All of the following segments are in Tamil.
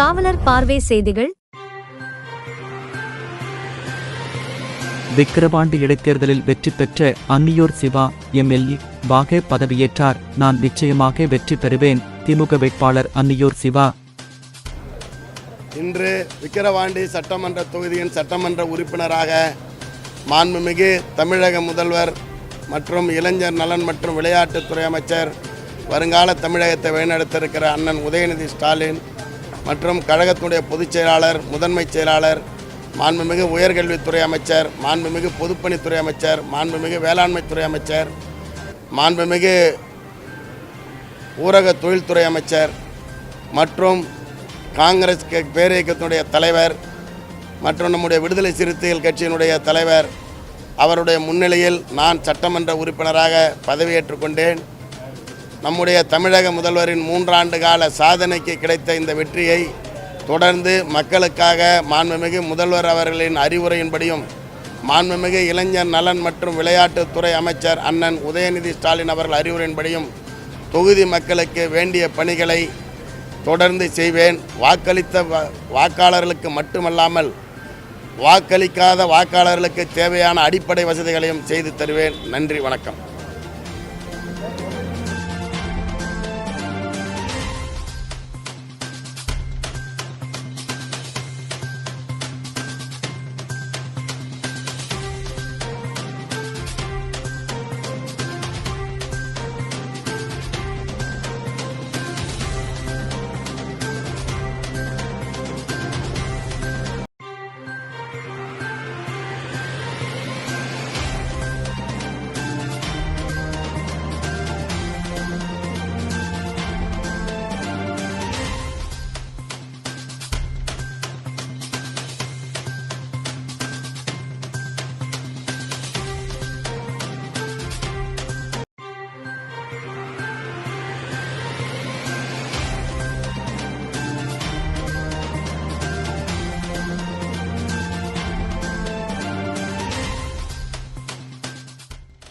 காவலர் பார்வை செய்திகள். விக்கிரவாண்டி இடைத்தேர்தலில் வெற்றி பெற்ற அன்னியூர் சிவா எம்எல்ஏ வாக பதவியேற்றார். நான் நிச்சயமாக வெற்றி பெறுவேன். திமுக வேட்பாளர் அன்னியூர் சிவா இன்று விக்கிரவாண்டி சட்டமன்ற தொகுதியின் சட்டமன்ற உறுப்பினராக மாண்புமிகு தமிழக முதல்வர் மற்றும் இளைஞர் நலன் மற்றும் விளையாட்டுத்துறை அமைச்சர், வருங்கால தமிழகத்தை வழிநடத்திருக்கிற அண்ணன் உதயநிதி ஸ்டாலின் மற்றும் கழகத்தினுடைய பொதுச் செயலாளர், முதன்மை செயலாளர், மாண்புமிகு உயர்கல்வித்துறை அமைச்சர், மாண்புமிகு பொதுப்பணித்துறை அமைச்சர், மாண்புமிகு வேளாண்மைத்துறை அமைச்சர், மாண்புமிகு ஊரக தொழில்துறை அமைச்சர் மற்றும் காங்கிரஸ் பேரியக்கத்தினுடைய தலைவர் மற்றும் நம்முடைய விடுதலை சிறுத்தைகள் கட்சியினுடைய தலைவர் அவருடைய முன்னிலையில் நான் சட்டமன்ற உறுப்பினராக பதவியேற்றுக் கொண்டேன். நம்முடைய தமிழக முதல்வரின் 3 ஆண்டு கால சாதனைக்கு கிடைத்த இந்த வெற்றியை தொடர்ந்து மக்களுக்காக மாண்புமிகு முதல்வர் அவர்களின் அறிவுரையின்படியும் மாண்புமிகு இளைஞர் நலன் மற்றும் விளையாட்டுத்துறை அமைச்சர் அண்ணன் உதயநிதி ஸ்டாலின் அவர்கள் அறிவுரையின்படியும் தொகுதி மக்களுக்கு வேண்டிய பணிகளை தொடர்ந்து செய்வேன். வாக்களித்த வாக்காளர்களுக்கு மட்டுமல்லாமல் வாக்களிக்காத வாக்காளர்களுக்கு தேவையான அடிப்படை வசதிகளையும் செய்து தருவேன். நன்றி, வணக்கம்.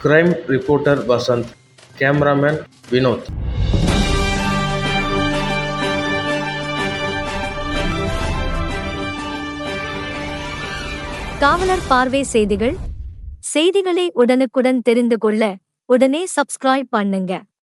Crime reporter Vasant, cameraman Vinod. காவலர் பார்வை செய்திகள். செய்திகளை உடனுக்குடன் தெரிந்து கொள்ள உடனே சப்ஸ்கிரைப் பண்ணுங்க.